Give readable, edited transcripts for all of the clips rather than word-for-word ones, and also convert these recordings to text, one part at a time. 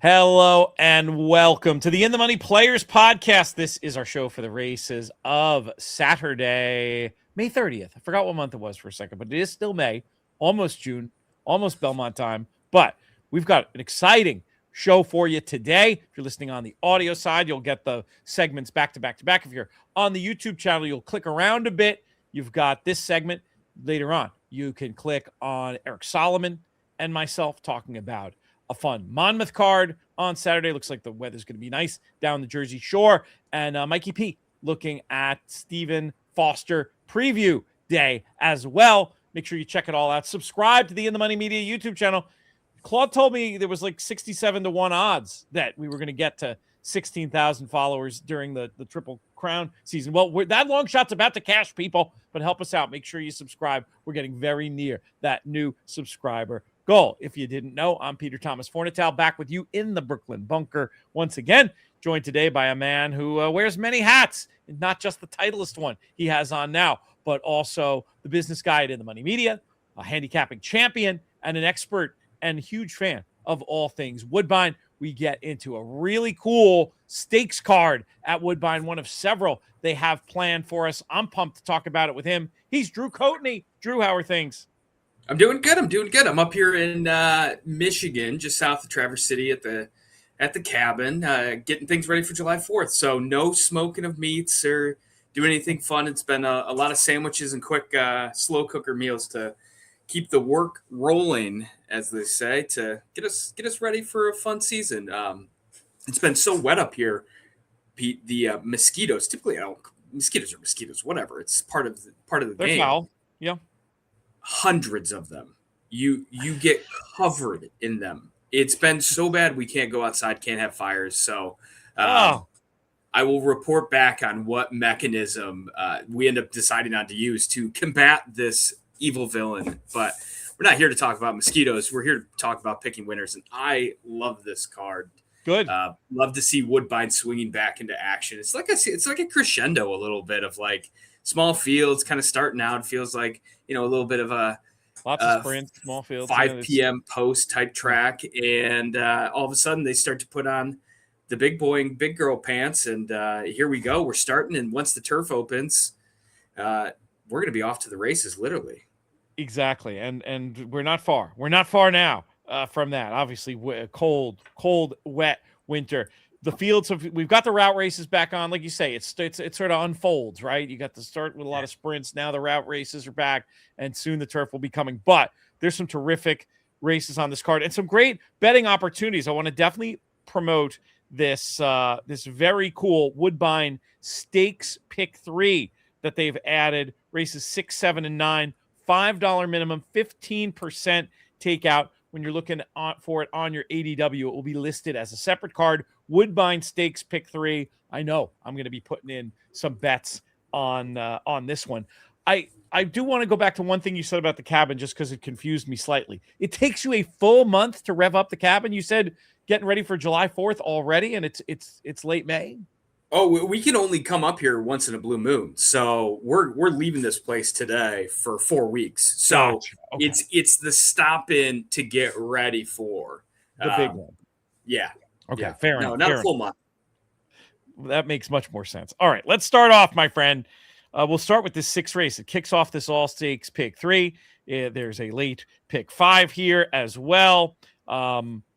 Hello and welcome to the In the Money Players Podcast. This is our show for the races of Saturday, May 30th. I forgot what month it was for a second, but it is still May, almost June, almost Belmont time. But we've got an exciting show for you today. If you're listening on the audio side, you'll get the segments back to back to back. If you're on the YouTube channel, you'll click around a bit. You've got this segment later on. You can click on Eric Solomon and myself talking about a fun Monmouth card on Saturday. Looks like the weather's going to be nice down the Jersey Shore. And Mikey P looking at Stephen Foster preview day as well. Make sure you check it all out. Subscribe to the In the Money Media YouTube channel. Claude told me there was like 67-1 odds that we were going to get to 16,000 followers during the Triple Crown season. Well, that long shot's about to cash, people, but help us out. Make sure you subscribe. We're getting very near that new subscriber goal. If you didn't know, I'm Peter Thomas Fornatale, back with you in the Brooklyn bunker once again, joined today by a man who wears many hats, and not just the Titleist one he has on now, but also the business guy at In the Money Media, a handicapping champion, and an expert and huge fan of all things Woodbine. We get into a really cool stakes card at Woodbine, one of several they have planned for us. I'm pumped to talk about it with him. He's Drew Coatney. Drew, how are things? I'm doing good. I'm up here in Michigan, just south of Traverse City at the cabin, getting things ready for July 4th. So no smoking of meats or doing anything fun. It's been a lot of sandwiches and quick slow cooker meals to keep the work rolling, as they say, to get us ready for a fun season. It's been so wet up here, Pete. The mosquitoes, typically mosquitoes, whatever. It's part of the They're game. foul. Yeah. Hundreds of them. You get covered in them. It's been so bad we can't go outside, can't have fires. So I will report back on what mechanism we end up deciding on to use to combat this evil villain. But we're not here to talk about mosquitoes. We're here to talk about picking winners. And I love this card. Good. Love to see Woodbine swinging back into action. It's like a crescendo a little bit of like small fields kind of starting out. Feels like, a little bit of a lots of sprints, small fields, 5 p.m. post type track. And all of a sudden they start to put on the big boy and big girl pants. And here we go. We're starting. And once the turf opens, we're going to be off to the races, literally. Exactly. And we're not far. We're not far now from that. Obviously, cold, wet winter. The fields we've got the route races back on. Like you say, it sort of unfolds, right? You got to start with a lot of sprints. Now the route races are back, and soon the turf will be coming. But there's some terrific races on this card and some great betting opportunities. I want to definitely promote this very cool Woodbine Stakes Pick 3 that they've added. Races 6, 7, and 9, $5 minimum, 15% takeout. When you're looking for it on your ADW, it will be listed as a separate card. Woodbine Stakes Pick 3. I know I'm going to be putting in some bets on this one. I do want to go back to one thing you said about the cabin, just because it confused me slightly. It takes you a full month to rev up the cabin. You said getting ready for July 4th already, and it's late May. Oh, we can only come up here once in a blue moon. So we're leaving this place today for 4 weeks. So Gotcha. Okay. it's the stop in to get ready for the big one. Yeah. Okay. Yeah. Fair enough. No, not a full month. That makes much more sense. All right, let's start off, my friend. We'll start with this 6 race. It kicks off this all stakes pick 3. There's a late pick 5 here as well.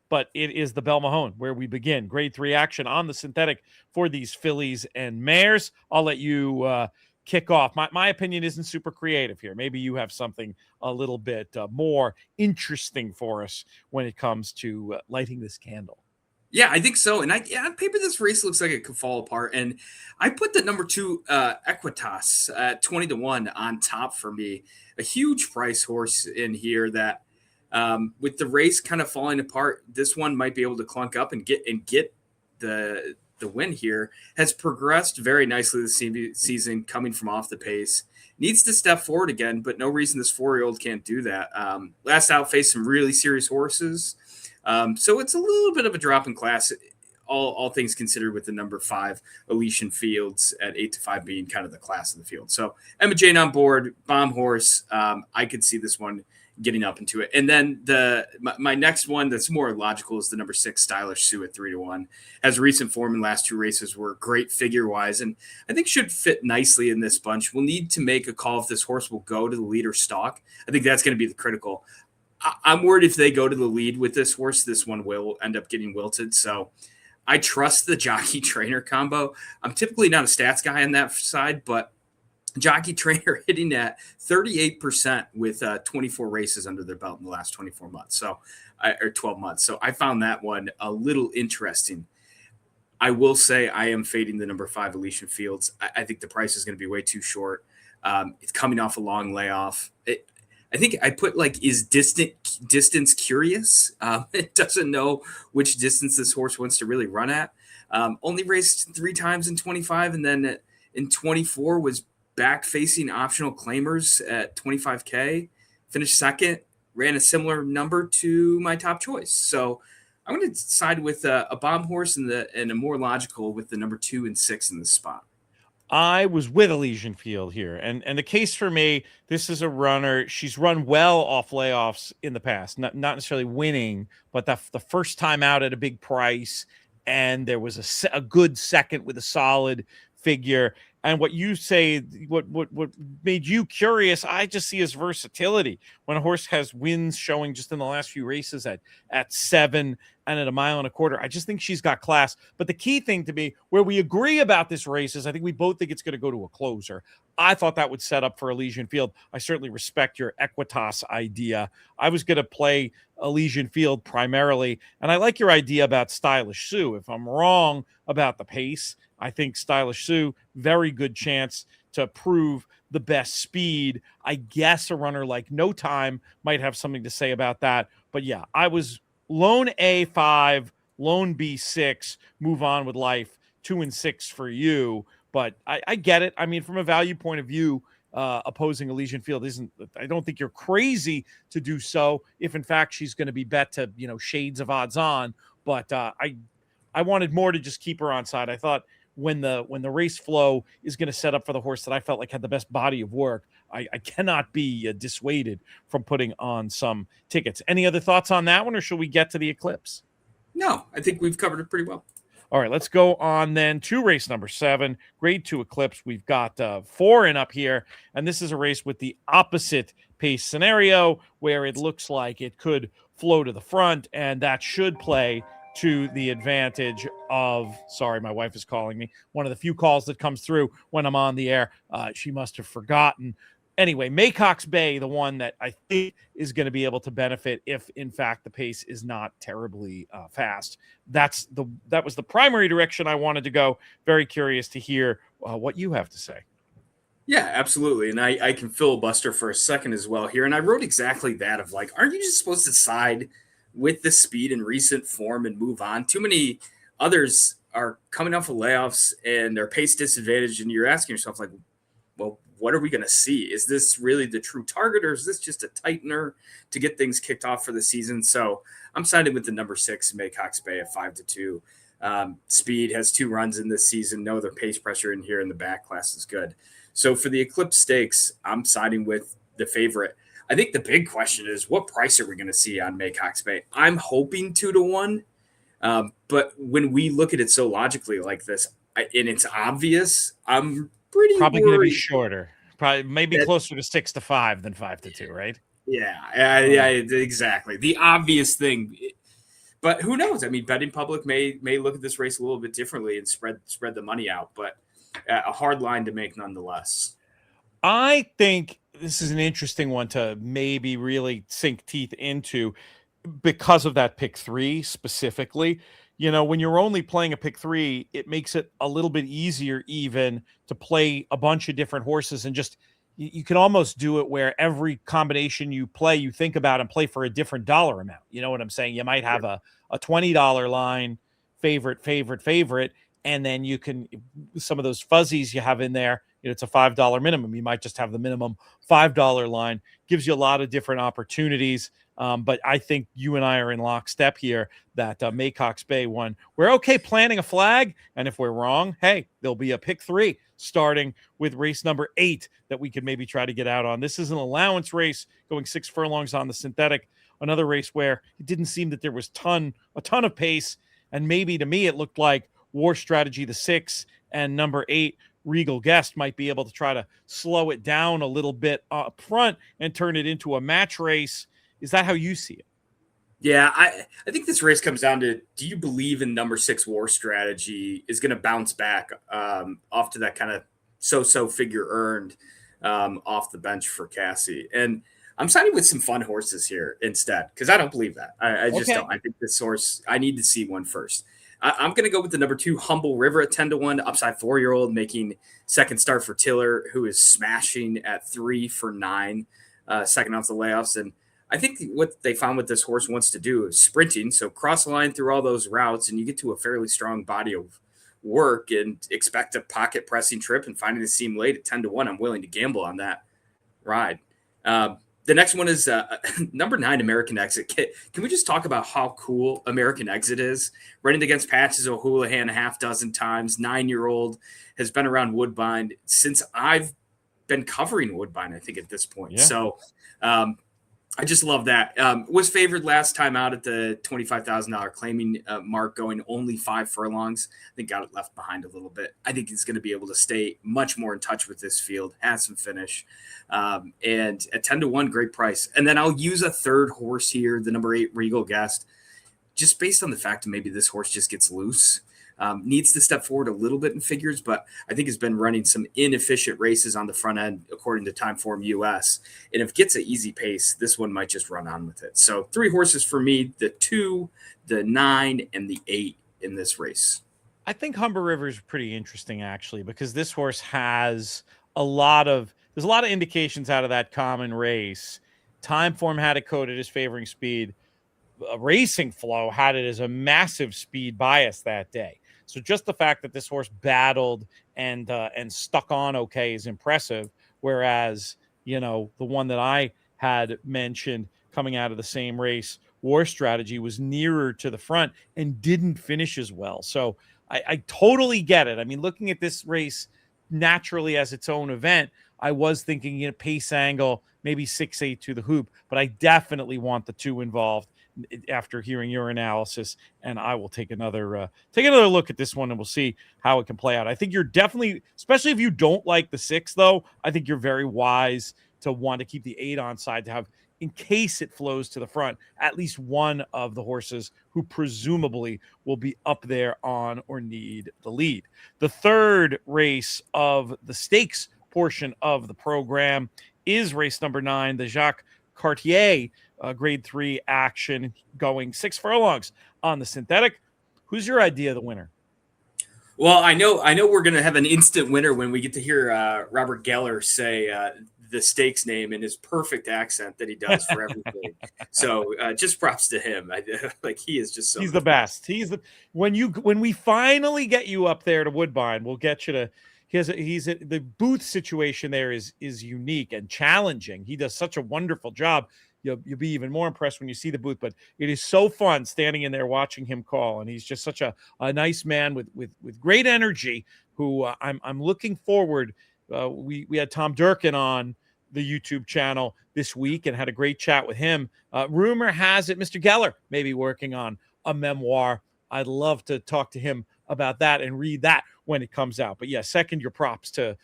But it is the Bell Mahone where we begin. Grade 3 action on the synthetic for these fillies and mares. I'll let you kick off. My opinion isn't super creative here. Maybe you have something a little bit more interesting for us when it comes to lighting this candle. Yeah, I think so. And on paper, this race looks like it could fall apart. And I put the number 2 Equitas at 20-1 on top for me. A huge price horse in here that, with the race kind of falling apart, this one might be able to clunk up and get the win here. Has progressed very nicely this season, coming from off the pace. Needs to step forward again, but no reason this 4-year-old can't do that. Last out faced some really serious horses. So it's a little bit of a drop in class, all things considered, with the number 5 Elysian Fields at 8-5 being kind of the class of the field. So Emma Jane on board, bomb horse. I could see this one getting up into it. And then my next one that's more logical is the number 6 Stylish Sue at 3-1. Has recent form in last 2 races, were great figure wise, and I think should fit nicely in this bunch. We'll need to make a call if this horse will go to the lead or stalk. I think that's going to be the critical. I'm worried if they go to the lead with this horse, this one will end up getting wilted. So I trust the jockey trainer combo. I'm typically not a stats guy on that side, but jockey trainer hitting at 38% with 24 races under their belt in the last 24 months. So, or 12 months. So I found that one a little interesting. I will say I am fading the number 5 Elysian Fields. I think the price is going to be way too short. It's coming off a long layoff. I think I put is distance curious. It doesn't know which distance this horse wants to really run at. Only raced 3 times in 25, and then in 24 was back facing optional claimers at 25K. Finished second, ran a similar number to my top choice. So I'm going to side with a bomb horse and a more logical with the number 2 and 6 in this spot. I was with Elysian Field here, and the case for me, this is a runner. She's run well off layoffs in the past, not necessarily winning, but the first time out at a big price, and there was a good second with a solid figure. And what you say, what made you curious, I just see as versatility. When a horse has wins showing just in the last few races at 7 and at 1.25 miles, I just think she's got class. But the key thing to me, where we agree about this race, is I think we both think it's going to go to a closer. I thought that would set up for Elysian Field. I certainly respect your Equitas idea. I was going to play Elysian Field primarily, and I like your idea about Stylish Sue. If I'm wrong about the pace, I think Stylish Sue, very good chance to prove the best speed. I guess a runner like No Time might have something to say about that. But yeah, I was lone A5, lone B6, move on with life, 2 and 6 for you. But I get it. I mean, from a value point of view, opposing Elysian Field isn't, I don't think you're crazy to do so if in fact she's going to be bet to, shades of odds on. But I wanted more to just keep her on side. I thought when the race flow is going to set up for the horse that I felt like had the best body of work, I cannot be dissuaded from putting on some tickets. Any other thoughts on that one, or should we get to the Eclipse? No, I think we've covered it pretty well. All right, let's go on then to race number 7, grade 2 Eclipse. We've got 4 in up here, and this is a race with the opposite pace scenario where it looks like it could flow to the front, and that should play to the advantage of, sorry, my wife is calling me, one of the few calls that comes through when I'm on the air. She must have forgotten. Anyway, Maycox Bay, the one that I think is going to be able to benefit if, in fact, the pace is not terribly fast. That was the primary direction I wanted to go. Very curious to hear what you have to say. Yeah, absolutely. And I can filibuster for a second as well here. And I wrote exactly that of aren't you just supposed to side with the speed and recent form and move on? Too many others are coming off of layoffs and their pace disadvantage. And you're asking yourself, well, what are we going to see? Is this really the true target, or is this just a tightener to get things kicked off for the season? So I'm siding with the number 6, Maycox Bay at 5-2. Speed has 2 runs in this season. No other pace pressure in here, and the back class is good. So for the Eclipse Stakes, I'm siding with the favorite. I think the big question is, what price are we going to see on Maycox Bay? I'm hoping 2-1. But when we look at it so logically like this, and it's obvious, I'm probably going to be shorter. Probably maybe closer to 6-5 than 5-2, right? Yeah, exactly. The obvious thing. But who knows? I mean, betting public may look at this race a little bit differently and spread the money out, but a hard line to make nonetheless. I think this is an interesting one to maybe really sink teeth into because of that pick 3 specifically. When you're only playing a pick 3, it makes it a little bit easier even to play a bunch of different horses, and just you can almost do it where every combination you play, you think about and play for a different dollar amount. You know what I'm saying? You might have a $20 line, favorite, and then you can, some of those fuzzies you have in there, It's a $5 minimum. You might just have the minimum $5 line. Gives you a lot of different opportunities. But I think you and I are in lockstep here that Maycox Bay one. We're okay planting a flag, and if we're wrong, hey, there'll be a pick 3 starting with race number 8 that we could maybe try to get out on. This is an allowance race going 6 furlongs on the synthetic. Another race where it didn't seem that there was a ton of pace, and maybe to me it looked like War Strategy the 6 and number 8 Regal Guest might be able to try to slow it down a little bit up front and turn it into a match race. Is that how you see it? Yeah, I think this race comes down to, do you believe in number 6 War Strategy is going to bounce back off to that kind of so figure earned off the bench for Cassie? And I'm siding with some fun horses here instead, because I don't believe that. I just don't. I think this horse, I need to see one first. I'm going to go with the number 2 Humble River at 10-1, upside 4-year-old, making second start for Tiller, who is smashing at 3 for 9, second off the layoffs. And I think what they found what this horse wants to do is sprinting. So cross the line through all those routes, and you get to a fairly strong body of work and expect a pocket pressing trip and finding the seam late at 10-1. I'm willing to gamble on that ride. The next one is number 9, American Exit. Can we just talk about how cool American Exit is? Running against Patches O'Houlihan a half dozen times. 9-year-old, has been around Woodbine since I've been covering Woodbine, I think, at this point. Yeah. So I just love that. Was favored last time out at the $25,000 claiming mark, going only 5 furlongs. I think got it left behind a little bit. I think he's going to be able to stay much more in touch with this field, has some finish. And at 10-1, great price. And then I'll use a third horse here, the number 8 Regal Guest, just based on the fact that maybe this horse just gets loose. Needs to step forward a little bit in figures, but I think has been running some inefficient races on the front end, according to Timeform US. And if it gets an easy pace, this one might just run on with it. So 3 horses for me, the 2, the 9, and the 8 in this race. I think Humber River is pretty interesting, actually, because this horse has there's a lot of indications out of that common race. Timeform had it coded as favoring speed. Racing Flow had it as a massive speed bias that day. So just the fact that this horse battled and stuck on okay is impressive. Whereas, the one that I had mentioned coming out of the same race, War Strategy, was nearer to the front and didn't finish as well. So I totally get it. I mean, looking at this race naturally as its own event, I was thinking pace angle, maybe 6-8 to the hoop, but I definitely want the 2 involved after hearing your analysis, and I will take another look at this one, and we'll see how it can play out. I think you're definitely, especially if you don't like the 6, though, I think you're very wise to want to keep the 8 on side to have, in case it flows to the front, at least one of the horses who presumably will be up there on or need the lead. The third race of the stakes portion of the program is race number 9, the Jacques Cartier grade 3 action, going 6 furlongs on the synthetic. Who's your idea of the winner? Well, I know we're going to have an instant winner when we get to hear Robert Geller say the stakes name in his perfect accent that he does for everything. So just props to him. He is just so he's the best. When we finally get you up there to Woodbine, we'll get you to the booth situation there is unique and challenging. He does such a wonderful job. You'll be even more impressed when you see the booth, but it is so fun standing in there watching him call. And he's just such a nice man with great energy, who I'm looking forward. We had Tom Durkin on the YouTube channel this week and had a great chat with him. Rumor has it Mr. Geller may be working on a memoir. I'd love to talk to him about that and read that when it comes out. But yeah, second your props to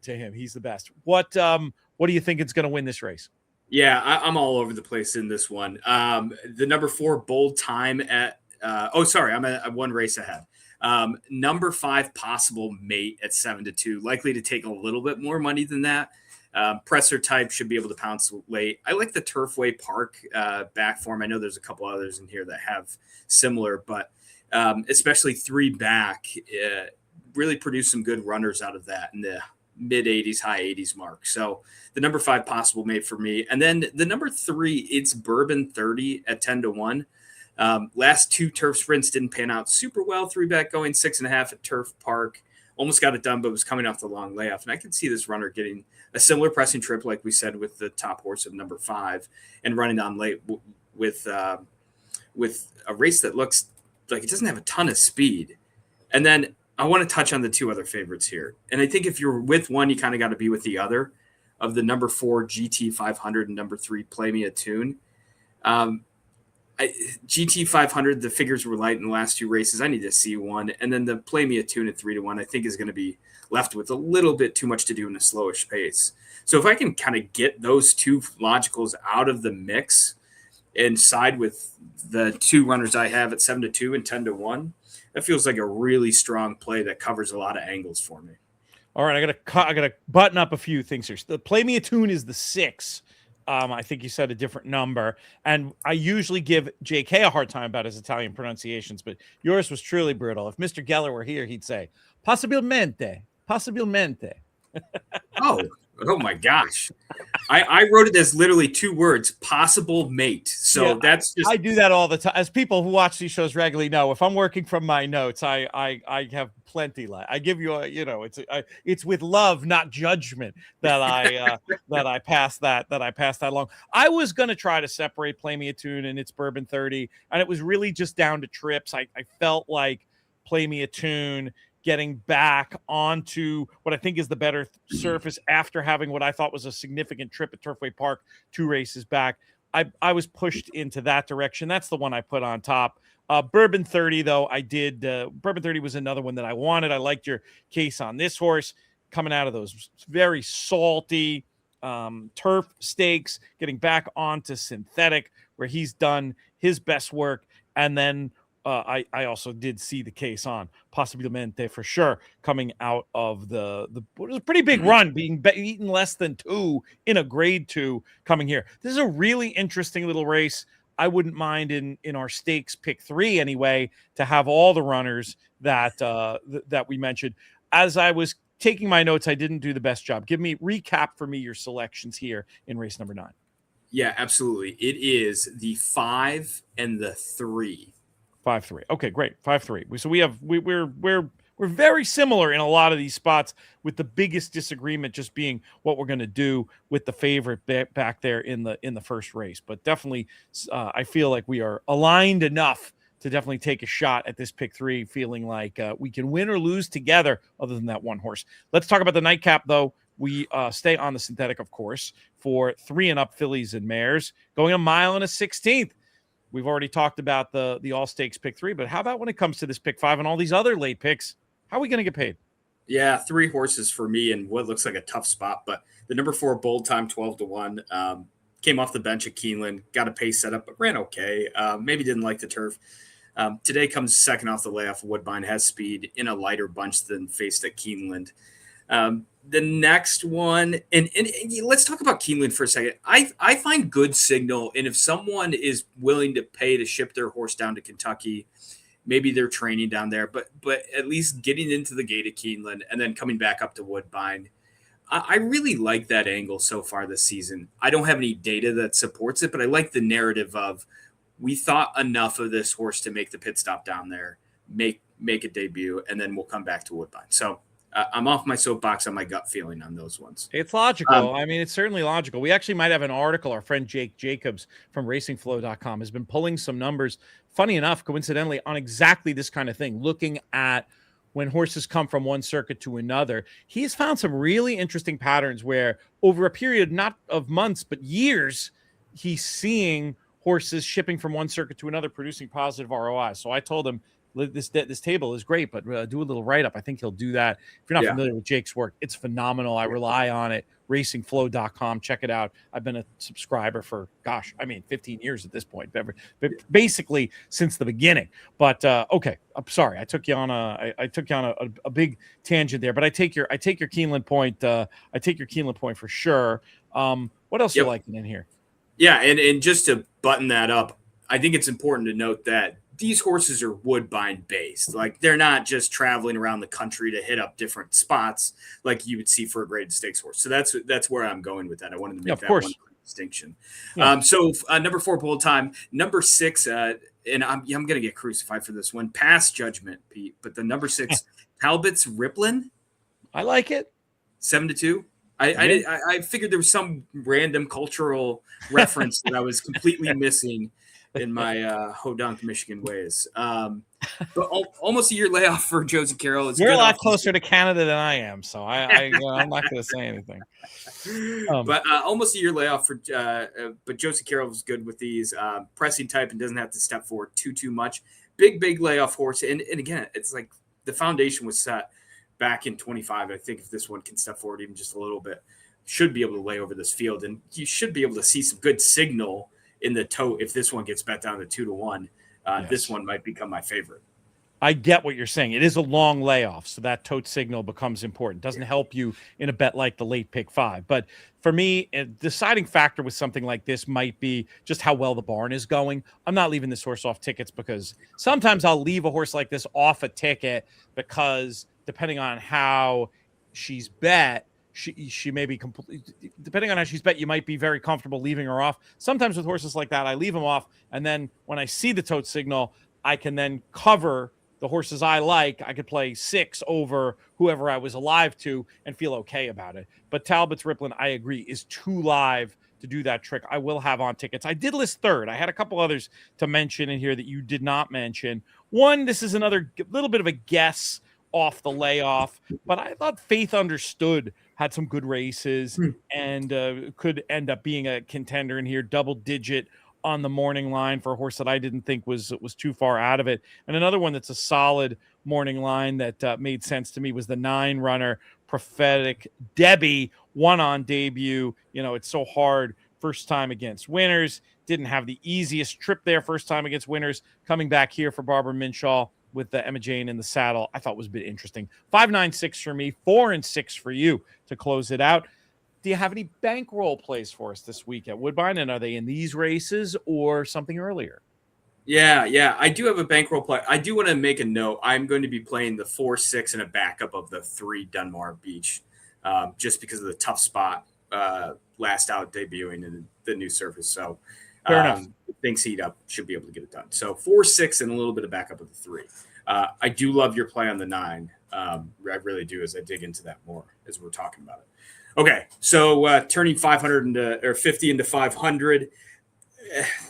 him. He's the best. What do you think is going to win this race? Yeah, I'm all over the place in this one. The number 4 Bold Time at I'm at 1 race ahead. Number 5 Possible Mate at 7-2, likely to take a little bit more money than that. Presser type should be able to pounce late. I like the Turfway Park back form. I know there's a couple others in here that have similar, but especially 3 back really produced some good runners out of that in the mid 80s, high 80s mark. So the number 5 Possible Mate for me. And then the number 3, it's Bourbon 30 at 10-1. Last 2 turf sprints didn't pan out super well. 3 back going 6.5 at Turf Park. almost got it done, but was coming off the long layoff. And I could see this runner getting a similar pressing trip, like we said, with the top horse of number 5 and running on late with a race that looks like it doesn't have a ton of speed. And then I want to touch on the 2 other favorites here. And I think if you're with one, you kind of got to be with the other, of the number 4 GT 500 and number 3 Play Me a Tune. GT 500, the figures were light in the last 2 races. I need to see one. And then the Play Me a Tune at 3-1, I think is going to be left with a little bit too much to do in a slowish pace. So if I can kind of get those 2 logicals out of the mix and side with the 2 runners I have at 7-2 and 10-1, that feels like a really strong play that covers a lot of angles for me. All right, I gotta button up a few things here. The Play Me a Tune is the 6. I think you said a different number, and I usually give JK a hard time about his Italian pronunciations, but yours was truly brutal. If Mr. Geller were here, he'd say possibilmente. Oh my gosh. I wrote it as literally 2 words, possible mate. So yeah, that's just, I do that all the time. As people who watch these shows regularly know, if I'm working from my notes, I have plenty. I give you it's with love, not judgment, that I pass that along. I was going to try to separate Play Me a Tune and its Bourbon 30, and it was really just down to trips. I felt like Play Me a Tune getting back onto what I think is the better surface after having what I thought was a significant trip at Turfway Park 2 races back. I was pushed into that direction. That's the one I put on top. Bourbon 30, though, Bourbon 30 was another one that I wanted. I liked your case on this horse coming out of those very salty turf stakes, getting back onto synthetic where he's done his best work. And then I also did see the case on Possibilmente for sure, coming out of the it was a pretty big run, being eaten less than 2 in a grade 2 coming here. This is a really interesting little race. I wouldn't mind in our stakes pick 3 anyway to have all the runners that we mentioned. As I was taking my notes, I didn't do the best job. Recap for me your selections here in race number 9. Yeah, absolutely. It is the 5 and the 3. 5-3. Okay, great. 5-3. So we're very similar in a lot of these spots, with the biggest disagreement just being what we're going to do with the favorite back there in the first race. But definitely, I feel like we are aligned enough to definitely take a shot at this pick 3, feeling like we can win or lose together other than that one horse. Let's talk about the nightcap, though. We stay on the synthetic, of course, for 3 and up fillies and mares, going 1 mile and a 16th. We've already talked about the all stakes pick 3, but how about when it comes to this pick 5 and all these other late picks? How are we going to get paid? Yeah, 3 horses for me in what looks like a tough spot, but the number 4 Bold Time 12-1 came off the bench at Keeneland, got a pace setup, but ran okay. Maybe didn't like the turf. Today comes second off the layoff. Woodbine has speed in a lighter bunch than faced at Keeneland. The next one, and let's talk about Keeneland for a second. I find good signal, and if someone is willing to pay to ship their horse down to Kentucky, maybe they're training down there, but at least getting into the gate at Keeneland and then coming back up to Woodbine, I really like that angle so far this season. I don't have any data that supports it, but I like the narrative of we thought enough of this horse to make the pit stop down there, make a debut, and then we'll come back to Woodbine. So I'm off my soapbox on my gut feeling on those ones. It's logical. I mean, it's certainly logical. We actually might have an article. Our friend Jake Jacobs from racingflow.com has been pulling some numbers, funny enough, coincidentally, on exactly this kind of thing, looking at when horses come from one circuit to another. He's found some really interesting patterns where over a period, not of months, but years, he's seeing horses shipping from one circuit to another, producing positive ROI. So I told him, this table is great, but do a little write-up. I think he'll do that. If you're not familiar with Jake's work, it's phenomenal. I rely on it. Racingflow.com. Check it out. I've been a subscriber for, 15 years at this point, basically since the beginning. But okay, I'm sorry. I took you on a big tangent there, but I take your Keeneland point. I take your Keeneland point for sure. What else you liking in here? Yeah, and just to button that up, I think it's important to note that these horses are Woodbine based. Like, they're not just traveling around the country to hit up different spots like you would see for a graded stakes horse. So that's where I'm going with that. I wanted to make that one distinction. Yeah. So number 4 Bold Time, number 6 and I'm going to get crucified for this one. Pass judgment, Pete. But the number 6, Talbot's Riplin. I like it. 7-2. I figured there was some random cultural reference that I was completely missing in my Hodunk, Michigan ways. But almost a year layoff for Josie Carroll. You're a lot closer to Canada than I am, so I'm not going to say anything. But almost a year layoff for but Josie Carroll was good with these pressing type and doesn't have to step forward too much. Big layoff horse. And again, it's like the foundation was set back in 25. I think if this one can step forward even just a little bit, should be able to lay over this field. And you should be able to see some good signal in the tote if this one gets bet down to 2-1. Yes. This one might become my favorite. I get what you're saying. It is a long layoff, so that tote signal becomes important. Doesn't help you in a bet like the late pick 5. But for me, a deciding factor with something like this might be just how well the barn is going. I'm not leaving this horse off tickets because sometimes I'll leave a horse like this off a ticket because depending on how she's bet, she may be completely, depending on how she's bet, you might be very comfortable leaving her off. Sometimes with horses like that, I leave them off, and then when I see the tote signal, I can then cover the horses I like. I could play 6 over whoever I was alive to and feel okay about it. But Talbot's Riplin, I agree, is too live to do that trick. I will have on tickets. I did list third. I had a couple others to mention in here that you did not mention. One, this is another little bit of a guess off the layoff, but I thought Faith Understood had some good races and could end up being a contender in here, double digit on the morning line for a horse that I didn't think was too far out of it. And another one that's a solid morning line that made sense to me was the 9 runner Prophetic Debbie, won on debut. You know, it's so hard first time against winners. Didn't have the easiest trip there first time against winners. Coming back here for Barbara Minshaw with the Emma Jane in the saddle, I thought was a bit interesting. 5-9-6 for me, 4-6 for you to close it out. Do you have any bankroll plays for us this week at Woodbine? And are they in these races or something earlier? Yeah. I do have a bankroll play. I do want to make a note. I'm going to be playing the 4-6 and a backup of the 3 Dunmore Beach, just because of the tough spot last out debuting in the new surface. So fair enough. Things heat up, should be able to get it done. So 4-6 and a little bit of backup of the 3. I do love your play on the 9. I really do, as I dig into that more as we're talking about it. Okay, so turning 500 into or 50 into 500.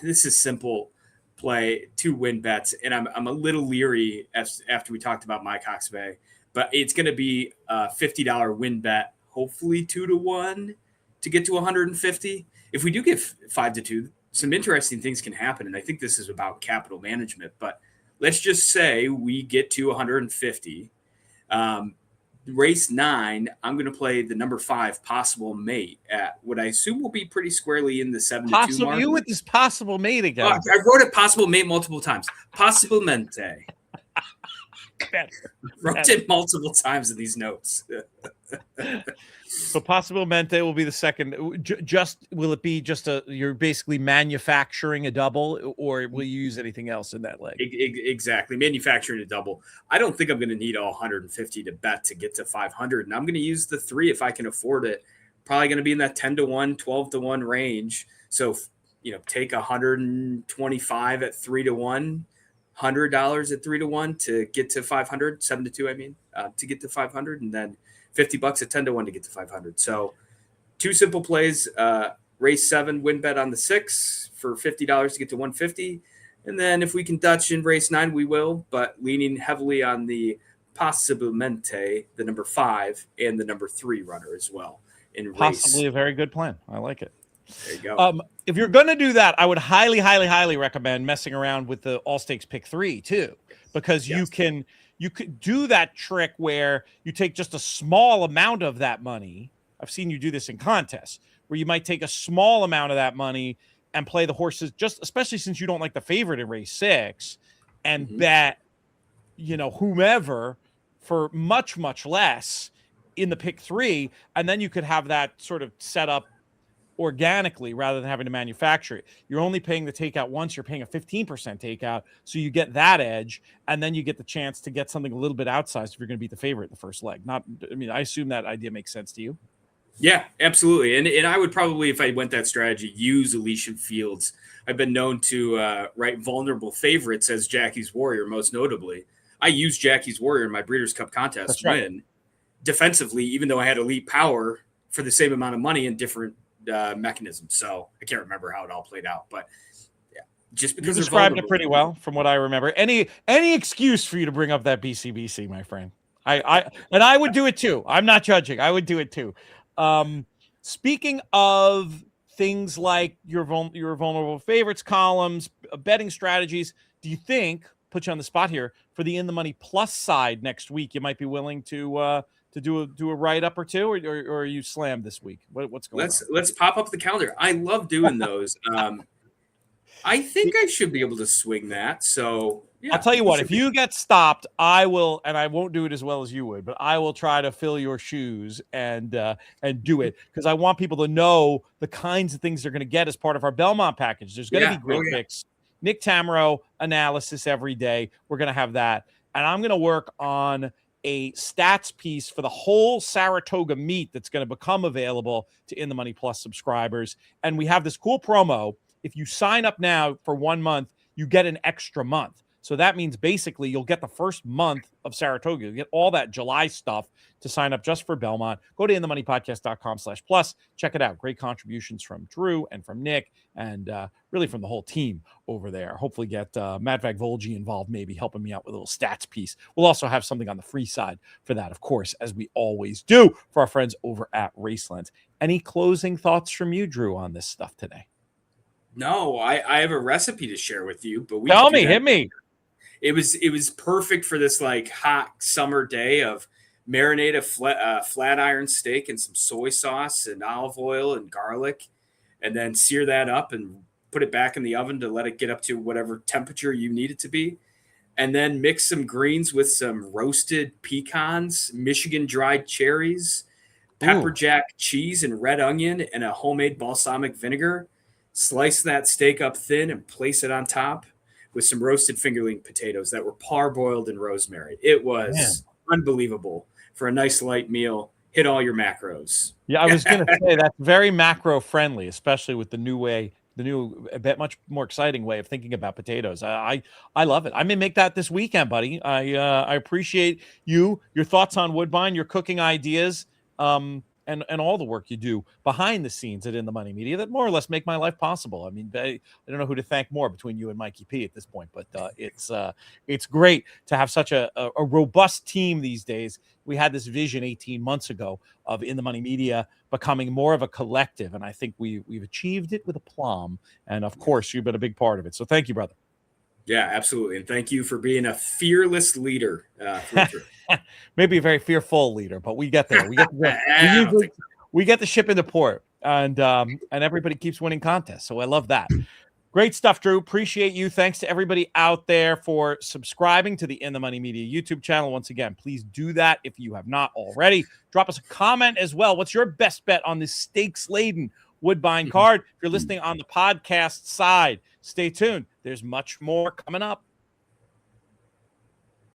This is simple play, 2 win bets, and I'm a little leery after we talked about my Cox Bay, but it's going to be a $50 win bet, hopefully 2-1 to get to 150. If we do get 5-2, some interesting things can happen, and I think this is about capital management. But let's just say we get to 150. Race 9, I'm going to play the number 5 Possible Mate at what I assume will be pretty squarely in the 7-2 mark. You with this Possible Mate again. I wrote it Possible Mate multiple times. Possiblemente. Wrote it multiple times in these notes. So Possiblemente will be the second. Will it be just you're basically manufacturing a double, or will you use anything else in that leg? Exactly. Manufacturing a double. I don't think I'm going to need all 150 to bet to get to 500. And I'm going to use the 3 if I can afford it. Probably going to be in that 10-1, 12-1 range. So, take 125 at 3-1. $100 at 3-1 to get to 500, 7-2, I mean, to get to 500, and then $50 at 10-1 to get to 500. So 2 simple plays, race 7 win bet on the 6 for $50 to get to 150. And then if we can Dutch in race 9, we will, but leaning heavily on the Possiblemente, the number 5 and the number 3 runner as well. Possibly a very good plan. I like it. There you go. If you're going to do that, I would highly, highly, highly recommend messing around with the all stakes pick 3 too, because you could do that trick where you take just a small amount of that money. I've seen you do this in contests where you might take a small amount of that money and play the horses, just especially since you don't like the favorite in race 6, and bet, whomever for much, much less in the pick 3. And then you could have that sort of set up organically rather than having to manufacture it. You're only paying the takeout once. You're paying a 15% takeout. So you get that edge, and then you get the chance to get something a little bit outsized if you're going to beat the favorite in the first leg. I assume that idea makes sense to you. Yeah, absolutely. And I would probably, if I went that strategy, use Elysian Fields. I've been known to write vulnerable favorites as Jackie's Warrior, most notably. I used Jackie's Warrior in my Breeders' Cup contest That's right. win defensively, even though I had elite power for the same amount of money in different mechanisms. So I can't remember how it all played out, but yeah, just You because they're described it vulnerable. pretty well from what I remember. Any excuse for you to bring up that BCBC, my friend. I would do it too. I'm not judging. I would do it too. Speaking of things like your vulnerable favorites columns, betting strategies, do you think, put you on the spot here, for the In the Money Plus side next week, you might be willing to do a write up or two, or are you slammed this week? What's going on? Let's pop up the calendar. I love doing those. I think I should be able to swing that. So yeah, I'll tell you what, if you get stopped, I will, and I won't do it as well as you would, but I will try to fill your shoes and do it, because I want people to know the kinds of things they're going to get as part of our Belmont package. There's going to be great picks, Nick Tamaro analysis every day. We're going to have that, and I'm going to work on a stats piece for the whole Saratoga meet that's going to become available to In the Money Plus subscribers. And we have this cool promo. If you sign up now for 1 month, you get an extra month. So that means basically you'll get the first month of Saratoga. You get all that July stuff to sign up just for Belmont. Go to inthemoneypodcast.com/plus. Check it out. Great contributions from Drew and from Nick and really from the whole team over there. Hopefully get Matt Vagvolgi involved, maybe helping me out with a little stats piece. We'll also have something on the free side for that, of course, as we always do for our friends over at Racelands. Any closing thoughts from you, Drew, on this stuff today? No, I have a recipe to share with you, but Tell me, hit me. It was perfect for this like hot summer day of marinate a flat iron steak and some soy sauce and olive oil and garlic, and then sear that up and put it back in the oven to let it get up to whatever temperature you need it to be. And then mix some greens with some roasted pecans, Michigan dried cherries, pepper jack cheese and red onion, and a homemade balsamic vinegar. Slice that steak up thin and place it on top with some roasted fingerling potatoes that were parboiled in rosemary. It was unbelievable for a nice light meal. Hit all your macros. Yeah, I was going to say that's very macro friendly, especially with the new, a bit much more exciting way of thinking about potatoes. I love it. I may make that this weekend, buddy. I appreciate your thoughts on Woodbine, your cooking ideas, and all the work you do behind the scenes at In the Money Media that more or less make my life possible. I mean, I don't know who to thank more between you and Mikey P at this point, but it's great to have such a robust team these days. We had this vision 18 months ago of In the Money Media becoming more of a collective, and I think we've achieved it with aplomb. And of course, you've been a big part of it. So thank you, brother. Yeah, absolutely. And thank you for being a fearless leader. Maybe a very fearful leader, but we get there. We get the ship into port, and everybody keeps winning contests. So I love that. Great stuff, Drew. Appreciate you. Thanks to everybody out there for subscribing to the In the Money Media YouTube channel. Once again, please do that if you have not already. Drop us a comment as well. What's your best bet on this stakes-laden Woodbine card? If you're listening on the podcast side, stay tuned. There's much more coming up.